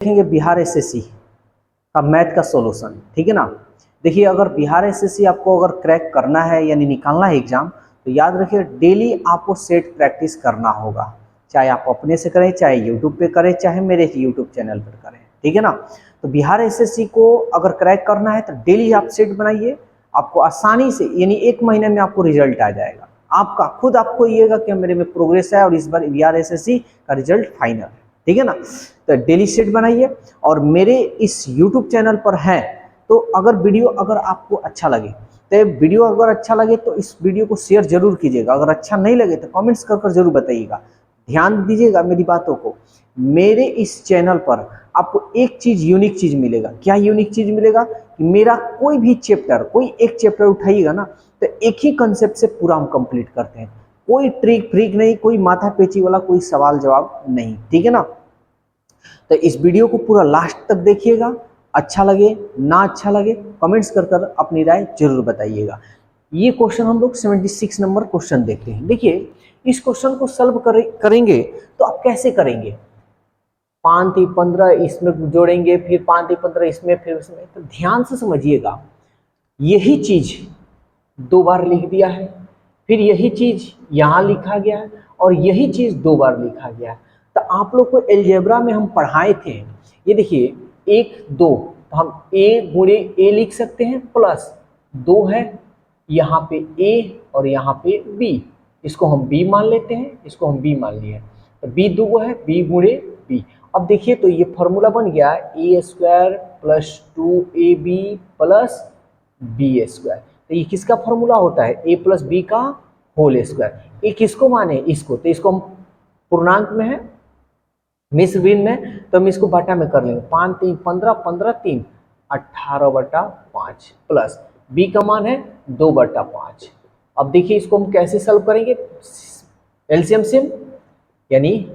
देखेंगे बिहार एसएससी का मैथ का सॉल्यूशन, ठीक है ना। देखिए, अगर बिहार एसएससी आपको अगर क्रैक करना है यानी निकालना है एग्जाम, तो याद रखिए डेली आपको सेट प्रैक्टिस करना होगा। चाहे आप अपने से करें, चाहे यूट्यूब पे करें, चाहे मेरे यूट्यूब चैनल पर करें, ठीक है ना। तो बिहार एसएससी को अगर क्रैक करना है तो डेली आप सेट बनाइए, आपको आसानी से यानी 1 महीने में आपको रिजल्ट आ जाएगा। आपका खुद आपको येगा कि मेरे में प्रोग्रेस है और इस बार बिहार एसएससी का रिजल्ट फाइनल है, ठीक है ना। तो डेली सेट बनाइए और मेरे इस यूट्यूब चैनल पर है, तो अगर वीडियो अगर आपको अच्छा लगे तो वीडियो अगर अच्छा लगे तो इस वीडियो को शेयर जरूर कीजिएगा। अगर अच्छा नहीं लगे तो कमेंट्स कर जरूर बताइएगा। ध्यान दीजिएगा मेरी बातों को। मेरे इस चैनल पर आपको एक चीज यूनिक चीज मिलेगा। क्या यूनिक चीज मिलेगा? कि मेरा कोई भी चैप्टर, कोई एक चैप्टर उठाइएगा ना, तो एक ही कंसेप्ट से पूरा हम कंप्लीट करते हैं। कोई ट्रिक फ्रिक नहीं, कोई माथा पेची वाला कोई सवाल जवाब नहीं, ठीक है ना। तो इस वीडियो को पूरा लास्ट तक देखिएगा। अच्छा लगे ना अच्छा लगे कमेंट्स कर अपनी राय जरूर बताइएगा। ये क्वेश्चन हम लोग 76 नंबर क्वेश्चन देखते हैं। देखिए, इस क्वेश्चन को सॉल्व करेंगे तो आप कैसे करेंगे? 5 3 15 इसमें जोड़ेंगे, फिर 5 3 15 इसमें, फिर उसमें। तो ध्यान से समझिएगा, यही चीज 2 बार लिख दिया है, फिर यही चीज यहाँ लिखा गया है और यही चीज 2 बार लिखा गया है। तो आप लोग को एलजेब्रा में हम पढ़ाए थे, ये देखिए 1 2, तो हम a गुणे a लिख सकते हैं, प्लस 2 है यहाँ पे a और यहाँ पे b, इसको हम b मान लेते हैं, इसको हम b मान लिए। तो b 2 है, b गुणे b। अब देखिए तो ये फॉर्मूला बन गया a square plus 2ab plus b square. तो ये किसका फॉर्मूला होता है? a प्लस बी का होल स्क्वायर। ये किसको माने? इसको। तो इसको हम पूर्णांक में है, मिश्र भिन्न में, तो हम इसको बटा में कर लेंगे। 5 3 15 15 3 18/5 प्लस b का मान है 2/5। अब देखिए इसको हम कैसे सॉल्व करेंगे? एलसीएम सेम यानी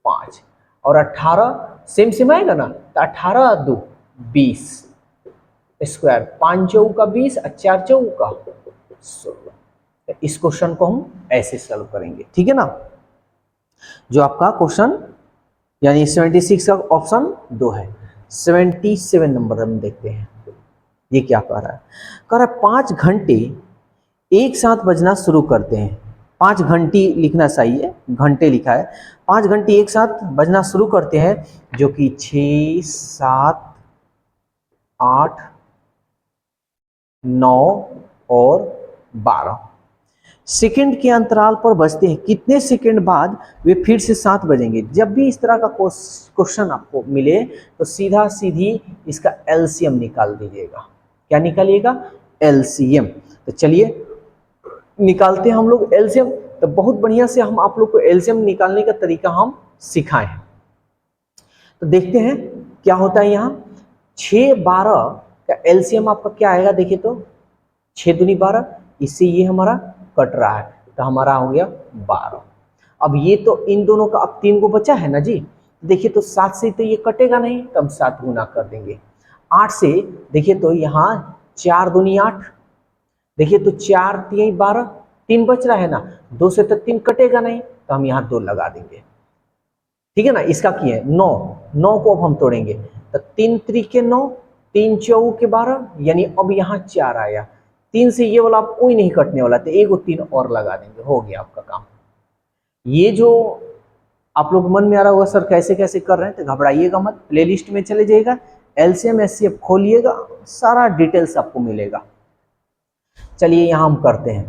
5 और 18 सेम सेम आएगा ना, तो 18 2 20 स्क्वायर, 5 चौका 20 और 4 चौका 16। इस क्वेश्चन को हम ऐसे सॉल्व करेंगे, ठीक है ना। जो आपका क्वेश्चन यानी 76 का ऑप्शन 2 है। 77 नंबर हम देखते हैं, ये क्या कह रहा है? कह रहा है 5 घंटे एक साथ बजना शुरू करते हैं। 5 घंटी लिखना सही है, घंटे लिखा है। 5 घंटे एक साथ बजना शुरू करते हैं, जो कि 6 7 8 9 और 12 सेकंड के अंतराल पर बजते हैं। कितने सेकंड बाद वे फिर से 7 बजेंगे? जब भी इस तरह का क्वेश्चन आपको मिले तो सीधा सीधी इसका एलसीएम निकाल दीजिएगा। क्या निकालिएगा? एलसीएम। तो चलिए निकालते हैं हम लोग एलसीएम। तो बहुत बढ़िया से हम आप लोग को एलसीएम निकालने का तरीका हम सिखाए हैं। तो देखते हैं क्या होता है। यहाँ 6 12 का एलसीएम आपका क्या आएगा? देखिए तो 6 दूनी 12, इससे ये हमारा कट रहा है, तो हमारा हो गया 12। अब ये तो इन दोनों का अब 3 को बचा है ना जी। देखिए तो 7 से तो ये कटेगा नहीं, तो हम 7 गुना कर देंगे। 8 से देखिए तो यहाँ 4 दूनी 8, देखिए तो 4 3 12, 3 बच रहा है ना, 2 से तो 3 कटेगा नहीं, तो हम यहाँ 2 लगा देंगे, ठीक है ना। इसका किए 9 9 को अब हम तोड़ेंगे, तो 3 त्रिके 9, 3 चौके 12, यानी अब यहाँ 4 आया। 3 से ये वाला कोई नहीं कटने वाला, तो एक 3 और लगा देंगे, हो गया आपका काम। ये जो आप लोग मन में आ रहा होगा सर कैसे कैसे कर रहे हैं, तो घबराइएगा मत, प्लेलिस्ट में चले जाइएगा, एलसीएम एचसीएफ खोलिएगा, सारा डिटेल्स आपको मिलेगा। चलिए यहाँ हम करते हैं।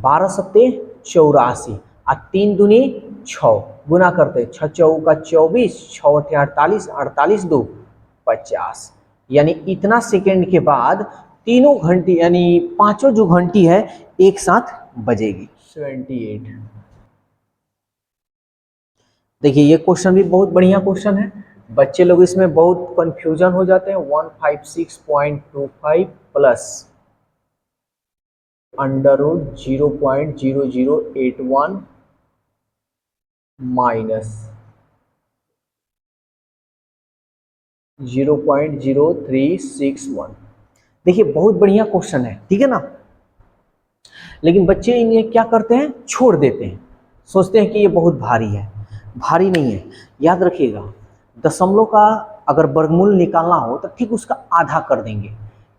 12 सत्ते 84 और 3 दूनी 6 गुना करते हैं। 6 चौका 24, 6 अठे 48, 48 2 50, यानी इतना सेकेंड के बाद तीनों घंटी यानी पांचों जो घंटी है एक साथ बजेगी। 78। देखिए ये क्वेश्चन भी बहुत बढ़िया क्वेश्चन है। बच्चे लोग इसमें बहुत कंफ्यूजन हो जाते हैं। 156.25 प्लस अंडर रूट 0.0081 माइनस 0.0361। देखिए बहुत बढ़िया क्वेश्चन है, ठीक है ना। लेकिन बच्चे इन्हें क्या करते हैं? छोड़ देते हैं, सोचते हैं कि ये बहुत भारी है। भारी नहीं है, याद रखिएगा। दशमलव का अगर वर्गमूल निकालना हो तो ठीक उसका आधा कर देंगे,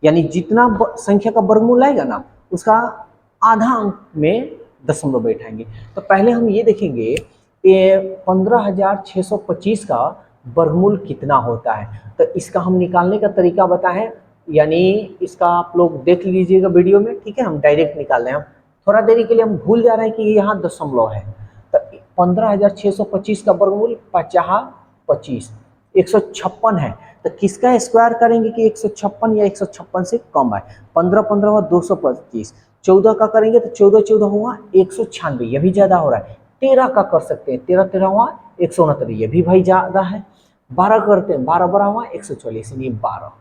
यानी जितना संख्या का वर्गमूल आएगा ना उसका आधा अंक में दशमलव बैठाएंगे। तो पहले हम ये देखेंगे ये 15,625 का वर्गमूल कितना होता है। तो इसका हम निकालने का तरीका बताएं, यानी इसका आप लोग देख लीजिएगा वीडियो में, ठीक है। हम डायरेक्ट निकाल रहे हैं, थोड़ा देरी के लिए हम भूल जा रहे हैं कि यहाँ दशमलव है। तो 15,625 का वर्गमूल 50 25 156 है। तो किसका स्क्वायर करेंगे कि 156 या 156 से कम आए। 15 15 हुआ 225, 14 का करेंगे तो 14 14 हुआ 196, ये भी ज्यादा हो रहा है। 13 का कर सकते हैं, 13 13 हुआ 169, ये भी भाई ज्यादा है। 12 करते हैं, 12 12 हुआ 144, यानी 12,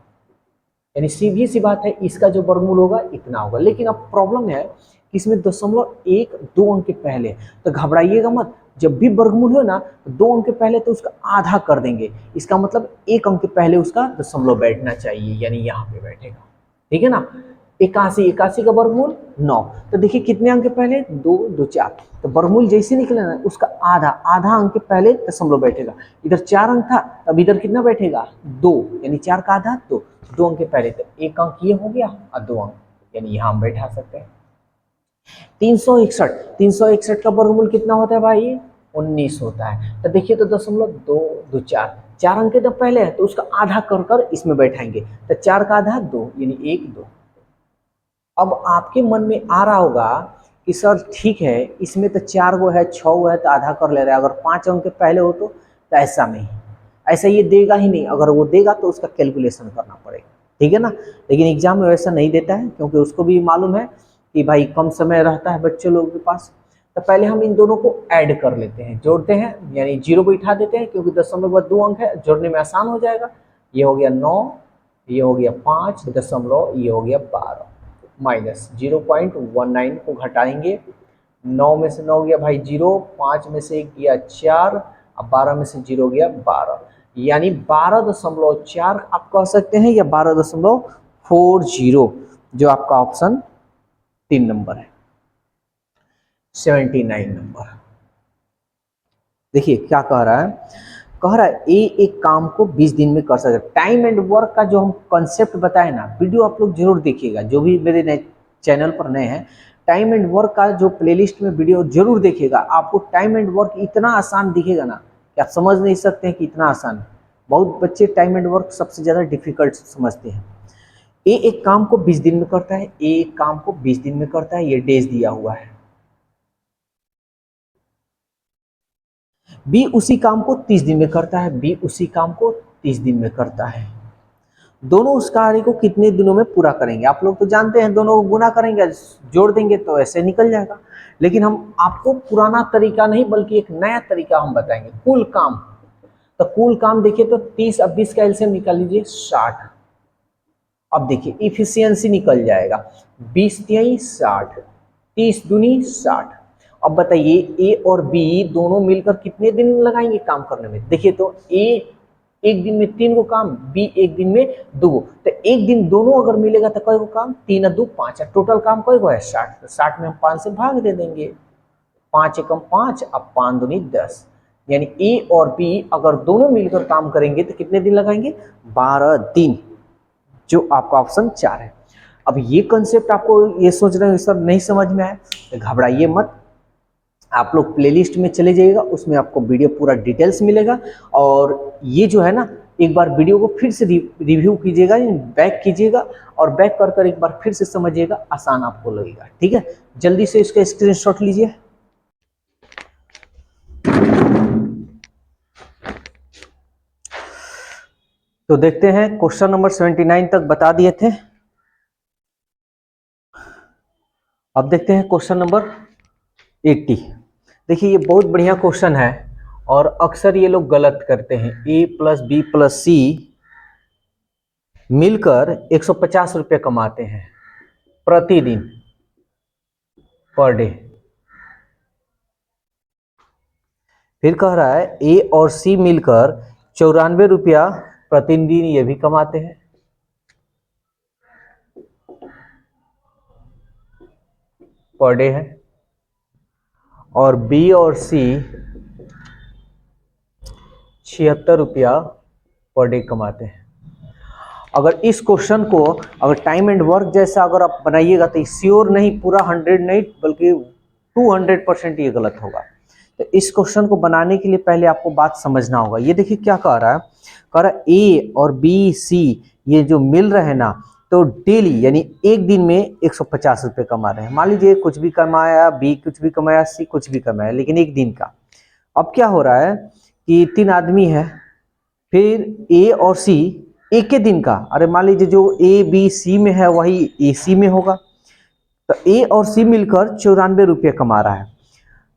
यानी सीधी सी बात है इसका जो वर्गमूल होगा इतना होगा। लेकिन अब प्रॉब्लम है कि इसमें दशमलव 1 2 अंक के पहले, तो घबराइएगा मत। जब भी वर्गमूल हो ना तो 2 अंक के पहले तो उसका आधा कर देंगे, इसका मतलब 1 अंक के पहले उसका दशमलव बैठना चाहिए, यानी यहाँ पे बैठेगा, ठीक है ना। 81 81 का वर्गमूल 9, तो देखिए कितने अंक के पहले 2 2 4, तो वर्गमूल जैसे निकले ना उसका आधा आधा अंक के पहले दशमलव बैठेगा। इधर 4 अंक था तब इधर कितना बैठेगा 2, यानी 4 का आधा 2, 2 अंक के पहले, तो 1 अंक ये हो गया और 2 अंक, यानी यहाँ हम बैठा सकते हैं। 361 का वर्गमूल कितना होता है भाई 19 होता है। तो देखिए तो दशमलव 2 2 4, 4 अंक जब पहले है तो उसका आधा कर कर इसमें बैठाएंगे, तो 4 का आधा 2, यानी 1 2। अब आपके मन में आ रहा होगा कि सर ठीक है इसमें तो 4 गो है 6 गो है तो आधा कर ले रहा है, अगर 5 अंक के पहले हो तो ऐसा नहीं, ऐसा ये देगा ही नहीं, अगर वो देगा तो उसका कैलकुलेशन करना पड़ेगा, ठीक है ना। लेकिन एग्जाम में वैसा नहीं देता है, क्योंकि उसको भी मालूम है कि भाई कम समय रहता है बच्चे लोगों के पास। तो पहले हम इन दोनों को ऐड कर लेते हैं, जोड़ते हैं, यानी 0 बैठा देते हैं, क्योंकि दशमलव के बाद 2 अंक है, जोड़ने में आसान हो जाएगा। ये हो गया 9, ये हो गया 5 दशमलव, ये हो गया 12, माइनस 0.19 को घटाएंगे। 9 में से 9 गया भाई 0, 5 में से 1 गया 4, अब 12 में से 0 गया 12, यानी 12.4 आप कह सकते हैं, या 12.40, जो आपका ऑप्शन 3 नंबर है, 79 नंबर। देखिए क्या कह रहा है, कह रहा है ए एक काम को 20 दिन में कर सकते। टाइम एंड वर्क का जो हम कॉन्सेप्ट बताए ना, वीडियो आप लोग जरूर देखिएगा, जो भी मेरे चैनल पर नए हैं, टाइम एंड वर्क का जो प्लेलिस्ट में वीडियो जरूर देखिएगा। आपको टाइम एंड वर्क इतना आसान दिखेगा ना कि आप समझ नहीं सकते हैं कि इतना आसान है। बहुत बच्चे टाइम एंड वर्क सबसे ज़्यादा डिफिकल्ट समझते हैं। ए एक काम को 20 दिन में करता है, ए एक काम को 20 दिन में करता है, ये डेज दिया हुआ है। बी उसी काम को 30 दिन में करता है, बी उसी काम को 30 दिन में करता है। दोनों उस कार्य को कितने दिनों में पूरा करेंगे। आप लोग तो जानते हैं दोनों को गुना करेंगे, जोड़ देंगे तो ऐसे निकल जाएगा। लेकिन हम आपको पुराना तरीका नहीं बल्कि एक नया तरीका हम बताएंगे, कुल काम। तो कुल काम देखिए तो 30 अब 20 का एलसीएम निकाल लीजिए 60। अब देखिए इफिशियंसी निकल जाएगा, 20 तिहाई 60, 30 दूनी 60। अब बताइए ए और बी दोनों मिलकर कितने दिन लगाएंगे काम करने में। देखिए तो ए एक दिन में 3 गो काम, बी एक दिन में 2 गो, तो एक दिन दोनों अगर मिलेगा तो कई गो काम, 3 और 2 5, टोटल काम कई गो है 60। तो 60 में हम 5 से भाग दे देंगे, 5 एकम 5, अब 5 दूनी 10, यानी ए और बी अगर दोनों मिलकर काम करेंगे तो कितने दिन लगाएंगे 12 दिन, जो आपका ऑप्शन 4 है। अब ये कंसेप्ट आपको ये सोच रहे हैं सर नहीं समझ में आया, तो घबराइए मत, आप लोग प्लेलिस्ट में चले जाइएगा, उसमें आपको वीडियो पूरा डिटेल्स मिलेगा। और ये जो है ना एक बार वीडियो को फिर से रिव्यू कीजिएगा, बैक कीजिएगा, और बैक कर कर एक बार फिर से समझिएगा, आसान आपको लगेगा, ठीक है। जल्दी से इसका स्क्रीनशॉट लीजिए। तो देखते हैं क्वेश्चन नंबर 79 तक बता दिए थे। अब देखते हैं क्वेश्चन नंबर 80। देखिए ये बहुत बढ़िया क्वेश्चन है और अक्सर ये लोग गलत करते हैं। ए प्लस बी प्लस सी मिलकर 150 रुपये कमाते हैं प्रतिदिन, पर डे। फिर कह रहा है ए और सी मिलकर 94 रुपया प्रतिदिन ये भी कमाते हैं, पर डे है। और बी और सी 76 रुपया पर डे कमाते हैं। अगर इस क्वेश्चन को अगर टाइम एंड वर्क जैसा अगर आप बनाइएगा तो श्योर नहीं, पूरा 100 नहीं बल्कि 200% ये गलत होगा। तो इस क्वेश्चन को बनाने के लिए पहले आपको बात समझना होगा। ये देखिए क्या कह रहा है, कह रहा है ए और बी सी ये जो मिल रहे हैं ना, तो डेली यानी एक दिन में 150 रुपये कमा रहे हैं। मान लीजिए कुछ भी कमाया, बी कुछ भी कमाया, सी कुछ भी कमाया, लेकिन एक दिन का। अब क्या हो रहा है कि 3 आदमी है, फिर ए और सी एक के दिन का, अरे मान लीजिए जो ए बी सी में है वही ए सी में होगा, तो ए और सी मिलकर 94 रुपये कमा रहा है।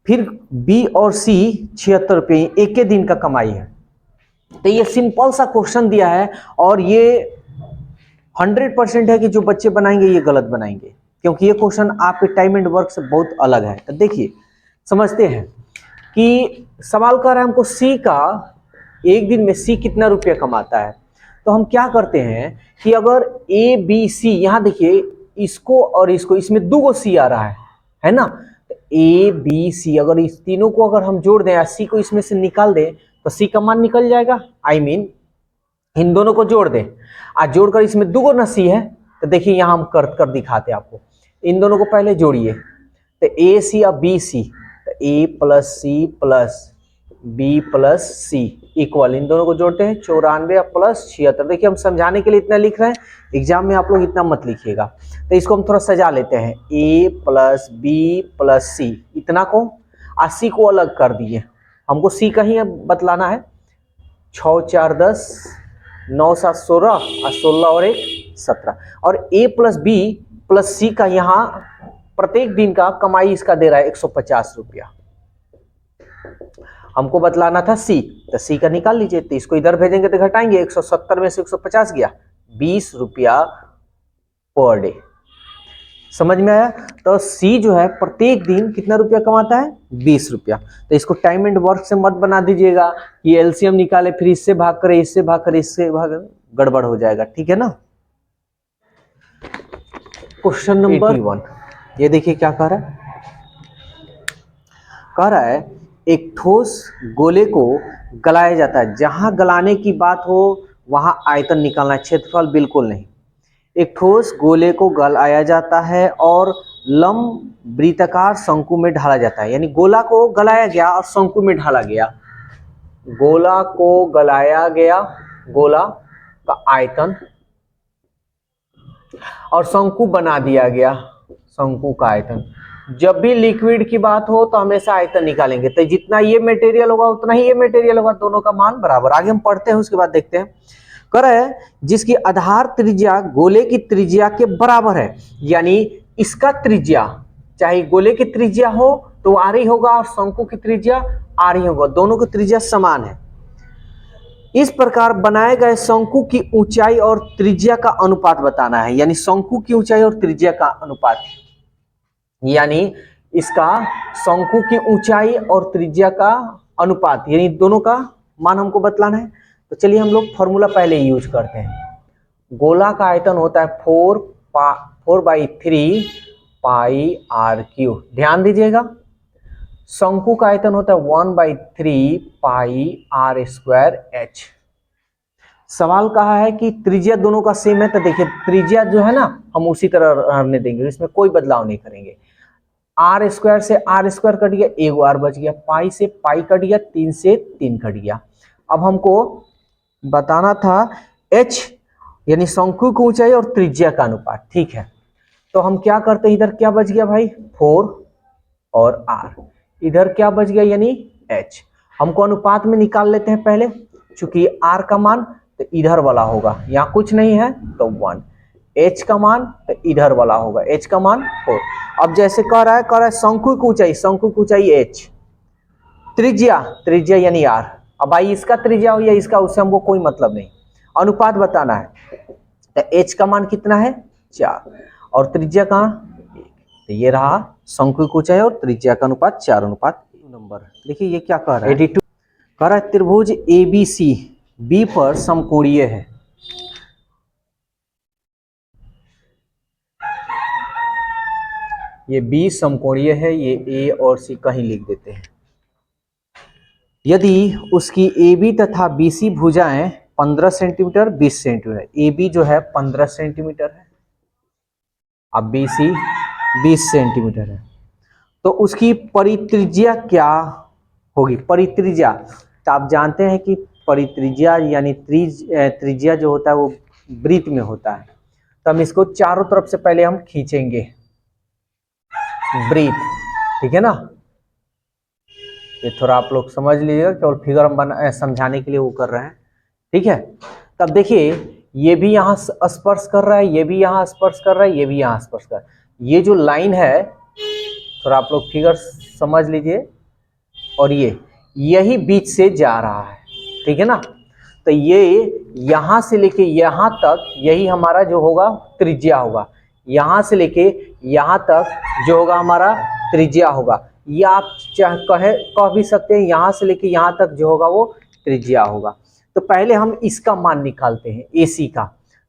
फिर बी और सी 76 रुपये एक के दिन का कमाई है। तो ये सिंपल सा क्वेश्चन दिया है और ये 100% है कि जो बच्चे बनाएंगे ये गलत बनाएंगे, क्योंकि ये क्वेश्चन आपके टाइम एंड वर्क से बहुत अलग है। तो देखिए समझते हैं कि सवाल कर रहा है हमको सी का, एक दिन में सी कितना रुपया कमाता है। तो हम क्या करते हैं कि अगर ए बी सी, यहाँ देखिए इसको और इसको, इसमें 2 सी आ रहा है ना, तो ए बी सी अगर इस तीनों को अगर हम जोड़ दें या सी को इसमें से निकाल दें तो सी का मान निकल जाएगा। आई मीन इन दोनों को जोड़ दें, आज जोड़कर इसमें 2 ना सी है, तो देखिए यहाँ हम कर दिखाते हैं आपको। इन दोनों को पहले जोड़िए, तो ए सी और बी सी, तो A plus C plus B plus C equal, इन दोनों को जोड़ते हैं 94 प्लस 76। देखिए हम समझाने के लिए इतना लिख रहे हैं, एग्जाम में आप लोग इतना मत लिखिएगा। तो इसको हम थोड़ा सजा लेते हैं, ए प्लस बी प्लस सी, इतना को 80 को अलग कर दिए, हमको सी का ही बतलाना है। 6 4 10, 9 7 16 और 16 और 1 17, और ए प्लस बी प्लस सी का यहाँ प्रत्येक दिन का कमाई इसका दे रहा है 150 रुपया। हमको बतलाना था सी, तो सी का निकाल लीजिए, तो इसको इधर भेजेंगे तो घटाएंगे, 170 में से 150 गया, 20 रुपया पर डे। समझ में आया? तो सी जो है प्रत्येक दिन कितना रुपया कमाता है, 20 रुपया। तो इसको टाइम एंड वर्क से मत बना दीजिएगा कि एलसीएम निकाले फिर इससे भाग करे, इससे भाग करे, इससे भाग करे, गड़बड़ हो जाएगा, ठीक है ना। क्वेश्चन नंबर 81, ये देखिए क्या कह रहा है, कह रहा है एक ठोस गोले को गलाया जाता है, जहां गलाने की बात हो वहां आयतन निकालना है, क्षेत्रफल बिल्कुल नहीं। एक ठोस गोले को गलाया जाता है और लंब वृत्ताकार शंकु में ढाला जाता है, यानी गोला को गलाया गया और शंकु में ढाला गया, गोला को गलाया गया, गोला का आयतन, और शंकु बना दिया गया, शंकु का आयतन। जब भी लिक्विड की बात हो तो हमेशा आयतन निकालेंगे, तो जितना ये मटेरियल होगा उतना ही ये मटेरियल होगा, दोनों का मान बराबर। आगे हम पढ़ते हैं, उसके बाद देखते हैं। कर है जिसकी आधार त्रिज्या गोले की त्रिज्या के बराबर है, यानी इसका त्रिज्या चाहे गोले की त्रिज्या हो तो आर ही होगा और शंकु की त्रिज्या आर ही होगा, दोनों की त्रिज्या समान है। इस प्रकार बनाए गए शंकु की ऊंचाई और त्रिज्या का अनुपात बताना है, यानी शंकु की ऊंचाई और त्रिज्या का अनुपात, यानी इसका शंकु की ऊंचाई और त्रिज्या का अनुपात, यानी दोनों का मान हमको बतलाना है। तो चलिए हम लोग फॉर्मूला पहले यूज करते हैं। गोला का आयतन होता है 4/3 पाई आर क्यूब, ध्यान दीजिएगा। शंकु का आयतन होता है 1/3 पाई आर स्क्वायर एच। सवाल कहा है कि त्रिज्या दोनों का सेम है, तो देखिए त्रिज्या जो है ना हम उसी तरह रहने देंगे, इसमें कोई बदलाव नहीं करेंगे। आर स्क्वायर से आर स्क्वायर कट गया, एक आर बच गया, पाई से पाई कट गया, 3 से 3 कट गया। अब हमको बताना था h, यानी शंकु की ऊंचाई और त्रिज्या का अनुपात, ठीक है। तो हम क्या करते हैं, इधर क्या बच गया भाई 4 और r, इधर क्या बच गया यानी h। हमको अनुपात में निकाल लेते हैं पहले, चूंकि r का मान तो इधर वाला होगा, यहाँ कुछ नहीं है तो 1, h का मान तो इधर वाला होगा, h का मान 4। अब जैसे कह रहा है शंकु की ऊंचाई, शंकु की ऊंचाई h, त्रिज्या यानी r। अब भाई इसका त्रिज्या हो या इसका, उससे हमको कोई मतलब नहीं, अनुपात बताना है। तो h का मान कितना है 4 और त्रिज्या का 1, तो ये रहा शंकु की ऊंचाई और त्रिज्या का अनुपात 4:1 नंबर। देखिए ये क्या कह रहा है, 82 कह रहा है त्रिभुज ABC B पर समकोणीय है। ये B समकोणीय है, ये A और C कहीं लिख देते हैं। यदि उसकी AB तथा BC भुजाएं 15 सेंटीमीटर 20 सेंटीमीटर, ए बी जो है 15 सेंटीमीटर है, अब बी सी 20 सेंटीमीटर है, तो उसकी परित्रिज्या क्या होगी? परित्रिज्या, तो आप जानते हैं कि परित्रिज्या यानी त्रिज्या जो होता है वो वृत्त में होता है, तो हम इसको चारों तरफ से पहले हम खींचेंगे वृत्त, ठीक है ना। ये थोड़ा आप लोग समझ लीजिएगा, केवल फिगर हम समझाने के लिए वो कर रहे हैं, ठीक है। तब देखिए ये भी यहाँ स्पर्श कर रहा है, ये भी यहाँ स्पर्श कर रहा है, ये भी यहाँ स्पर्श कर रहा है। ये जो लाइन है, थोड़ा आप लोग फिगर समझ लीजिए, और ये यही बीच से जा रहा है, ठीक है ना। तो ये यहाँ से लेके यहाँ तक यही हमारा जो होगा त्रिज्या होगा, यहाँ से लेके यहाँ तक जो होगा हमारा त्रिज्या होगा, या आप कह भी सकते हैं यहाँ से लेके यहाँ तक जो होगा वो त्रिज्या होगा। तो पहले हम इसका मान निकालते हैं AC का।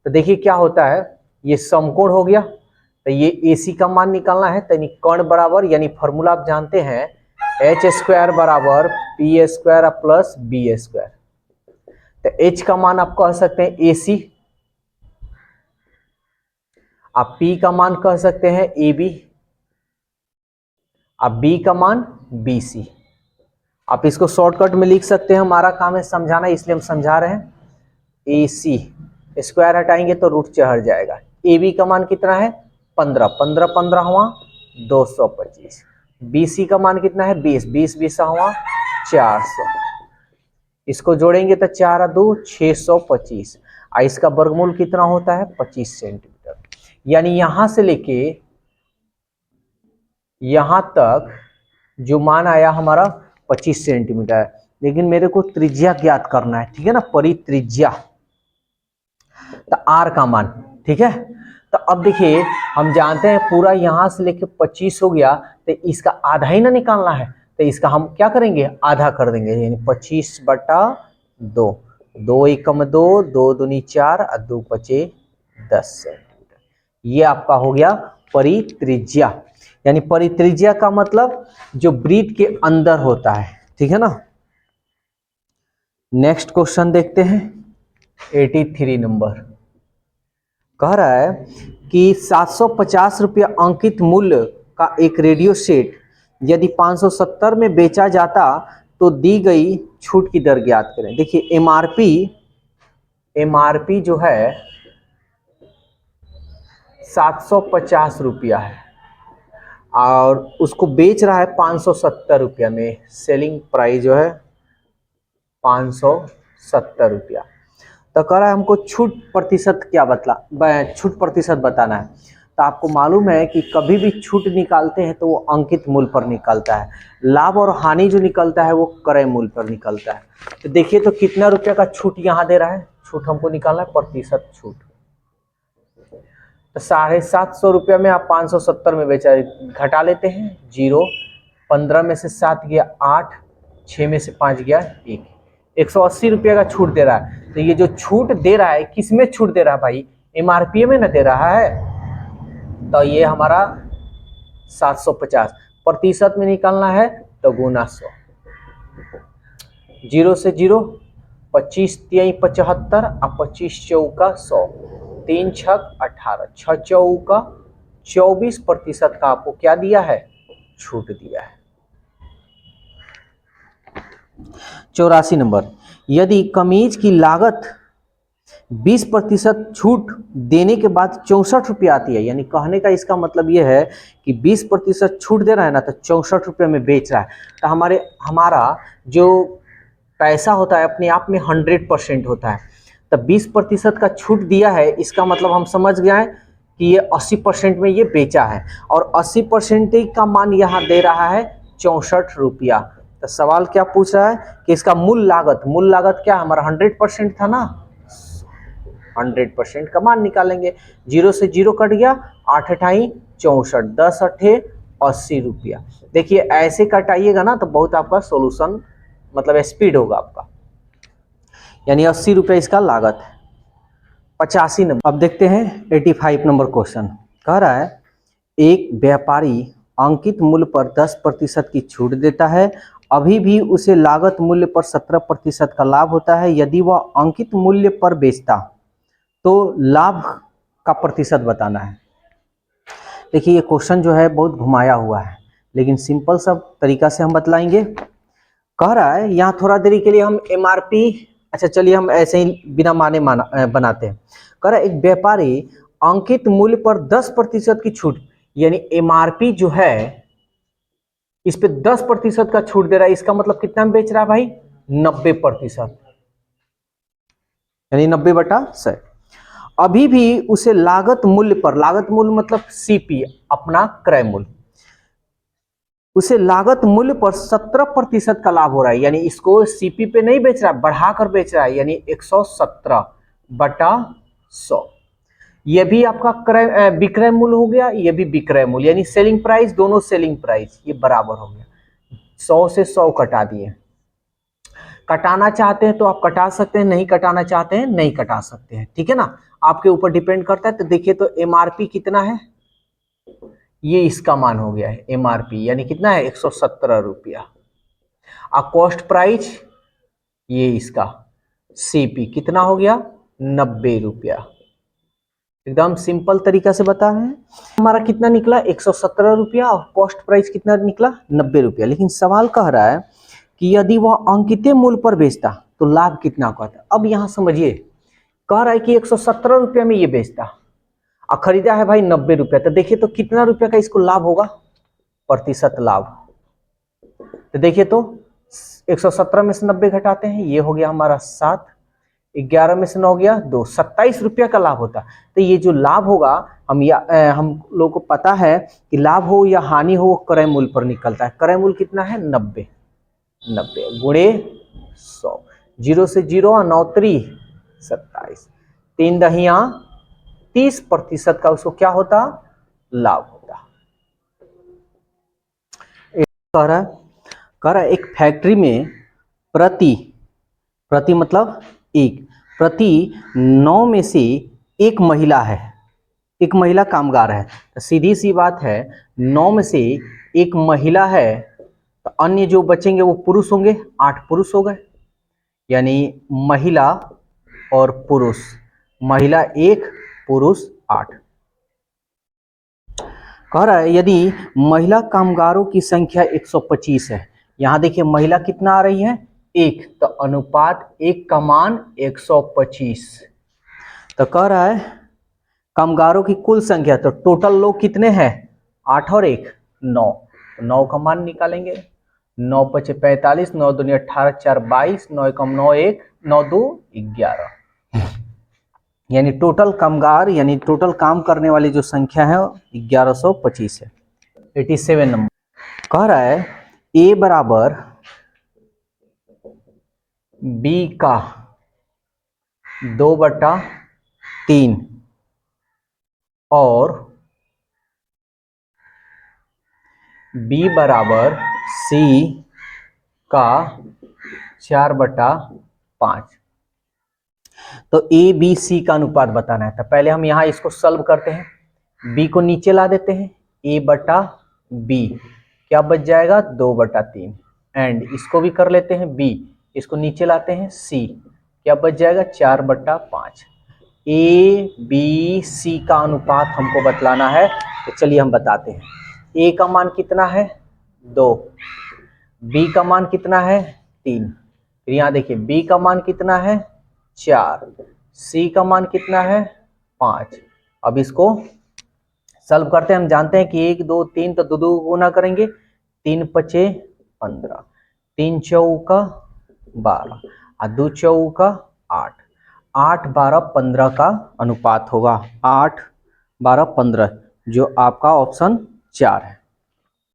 तो देखिए क्या होता है, ये समकोण हो गया, तो ये AC का मान निकालना है, तो कर्ण बराबर, यानी फॉर्मूला आप जानते हैं h² बराबर p² प्लस b²। तो h का मान आप कह सकते हैं AC, आप p का मान कह सकते हैं AB, आप b का मान BC। आप इसको शॉर्टकट में लिख सकते हैं, हमारा काम है समझाना इसलिए हम समझा रहे हैं। AC स्क्वायर हटाएंगे तो रूट चढ़ जाएगा। AB का मान कितना है 15, 15 15 हुआ 225। BC का मान कितना है 20, 20 20 हुआ 400। इसको जोड़ेंगे तो 4 2 625, और इसका वर्गमूल कितना होता है 25 सेंटीमीटर। यानी यहां से लेके यहां तक जो मान आया हमारा 25 सेंटीमीटर है, लेकिन मेरे को त्रिज्या ज्ञात करना है, ठीक है ना, परित्रिज्या, तो R का मान, ठीक है। तो अब देखिए हम जानते हैं पूरा यहां से लेके 25 हो गया, तो इसका आधा ही ना निकालना है, तो इसका हम क्या करेंगे आधा कर देंगे, यानी 25/2, 2 एकम 2, 2 दूनी 4 और 2 पचे 10 सेंटीमीटर। ये आपका हो गया परित्रिज्या, यानी परित्रिज्या का मतलब जो वृत्त के अंदर होता है, ठीक है ना। नेक्स्ट क्वेश्चन देखते हैं 83 नंबर। कह रहा है कि 750 रुपया अंकित मूल्य का एक रेडियो सेट यदि 570 में बेचा जाता तो दी गई छूट की दर ज्ञात करें। देखिए एमआरपी जो है 750 रुपया है और उसको बेच रहा है 570 रुपया में, सेलिंग प्राइस जो है 570 रुपया। तो कह रहा है हमको छूट प्रतिशत छूट प्रतिशत बताना है। तो आपको मालूम है कि कभी भी छूट निकालते हैं तो वो अंकित मूल्य पर निकलता है, लाभ और हानि जो निकलता है वो क्रय मूल्य पर निकलता है। तो देखिए तो कितना रुपया का छूट यहाँ दे रहा है, छूट हमको निकालना है प्रतिशत छूट। तो 750 रुपया में आप 570 में बेचा, घटा लेते हैं 0, 15 में से 7 गया 8, 6 में से 5 गया 1, 180 रुपया का छूट दे रहा है। तो ये जो छूट दे रहा है किस में छूट दे रहा है भाई, एमआरपी में ना दे रहा है। तो ये हमारा 750 प्रतिशत में निकालना है तो गुना 100, 0 से 0, 25 3 75 और 25 चौका 100, 3 छक 18, 6 चौका 24% का आपको क्या दिया है छूट दिया है। 84 नंबर, यदि कमीज की लागत 20% छूट देने के बाद 64 रुपया आती है, यानी कहने का इसका मतलब यह है कि 20% छूट दे रहा है ना, तो 64 रुपये में बेच रहा है। तो हमारा जो पैसा होता है अपने आप में 100% होता है। तो 20% का छूट दिया है, इसका मतलब हम समझ गए कि ये 80% में ये बेचा है, और 80% का मान यहाँ दे रहा है 64 रुपया। तो सवाल क्या पूछ रहा है कि इसका मूल लागत क्या हमारा 100% था ना, 100% का मान निकालेंगे। 0 से 0 कट गया, 8 8 64, 10 8 80 रुपया। देखिए ऐसे कटाइएगा ना तो बहुत आपका सॉल्यूशन मतलब स्पीड होगा आपका, यानी 80 रुपये इसका लागत है। 85 नंबर, अब देखते हैं 85 नंबर क्वेश्चन। कह रहा है एक व्यापारी अंकित मूल्य पर 10% की छूट देता है अभी भी उसे लागत मूल्य पर 17% का लाभ होता है। यदि वह अंकित मूल्य पर बेचता तो लाभ का प्रतिशत बताना है। देखिए ये क्वेश्चन जो है बहुत घुमाया हुआ है, लेकिन सिंपल सा तरीका से हम बतलाएंगे। कह रहा है यहाँ थोड़ा देरी के लिए हम एमआरपी, अच्छा चलिए हम ऐसे ही बिना माने बनाते हैं। कह रहा है एक व्यापारी अंकित मूल्य पर 10% की छूट, यानी एमआरपी जो है इस पे 10% का छूट दे रहा है। इसका मतलब कितना में बेच रहा है भाई? 90%, यानी 90/100। अभी भी उसे लागत मूल्य पर, लागत मूल्य मतलब सीपी, अपना क्रय मूल्य, उसे लागत मूल्य पर 17% का लाभ हो रहा है। यानी इसको सीपी पे नहीं बेच रहा, बढ़ाकर बेच रहा है, यानी 117/100। यह भी आपका क्रय विक्रय मूल्य हो गया, यह भी विक्रय मूल्य, यानी सेलिंग प्राइस, दोनों सेलिंग प्राइस ये बराबर हो गया। 100 से 100 कटा दिए। कटाना चाहते हैं तो आप कटा सकते हैं, नहीं कटाना चाहते हैं नहीं कटा सकते हैं, ठीक है ना, आपके ऊपर डिपेंड करता है। तो देखिए तो एमआरपी कितना है, ये इसका मान हो गया है एमआरपी, यानी कितना है 117 रुपया। और कॉस्ट प्राइस ये इसका सीपी कितना हो गया 90 रुपया। एकदम सिंपल तरीका से बता रहे हैं। हमारा कितना निकला 117 रुपया और कॉस्ट प्राइस कितना निकला 90 रुपया। लेकिन सवाल कह रहा है कि यदि वह अंकित मूल्य पर बेचता तो लाभ कितना होता। अब यहां समझिए, कह रहा है कि 117 रुपया में ये बेचता और खरीदा है भाई 90 रुपया, तो देखिए तो कितना रुपया का इसको लाभ होगा, प्रतिशत लाभ। तो देखिए तो 117 में से 90 घटाते हैं, ये हो गया हमारा 7, 11 में से 9 गया 2, 27 रुपया का लाभ होता। तो ये जो लाभ होगा हम लोग को पता है कि लाभ हो या हानि हो क्रय मूल्य पर निकलता है। क्रय मूल्य कितना है 90 गुणे 100, 0 से 0 और 9 3 27, 3 दहिया 30% का उसको क्या होता लाभ होता। कह रहा है एक फैक्ट्री में प्रति मतलब प्रति 9 में से एक महिला है, एक महिला कामगार है। तो सीधी सी बात है 9 में से एक महिला है, तो अन्य जो बचेंगे वो पुरुष होंगे, 8 पुरुष हो गए, यानी महिला और पुरुष, महिला 1 पुरुष 8। कह रहा है यदि महिला कामगारों की संख्या 125 है, यहां देखिए महिला कितना आ रही है 1, तो अनुपात 1 का मान 125। तो कह रहा है कामगारों की कुल संख्या, तो टोटल लोग कितने हैं 8 और 1 9, तो 9 का मान निकालेंगे। 9 × 5 = 45, 9 दूनी 18, 4 22, 9 × 9 1, 9 2 11, यानी टोटल कामगार यानी टोटल काम करने वाली जो संख्या है 1125 है। 87 नंबर कह रहा है A बराबर B का 2/3 और B बराबर C का 4/5। तो A B C का अनुपात बताना है। तो पहले हम यहाँ इसको सॉल्व करते हैं, B को नीचे ला देते हैं, A/B क्या बच जाएगा 2/3, एंड इसको भी कर लेते हैं B, इसको नीचे लाते हैं C क्या बच जाएगा 4/5। A B C का अनुपात हमको बतलाना है, तो चलिए हम बताते हैं। A का मान कितना है 2, B का मान कितना है 3, फिर यहाँ देखिए B का मान कितना है 4, C का मान कितना है 5। अब इसको सॉल्व करते हैं। हम जानते हैं कि 1 2 3 तो 2 गुना करेंगे, 3 × 5 = 15, 3 × 4 = 12 और 2 × 4 = 8, 8 12 15 का अनुपात होगा, 8 12 15, जो आपका ऑप्शन 4 है।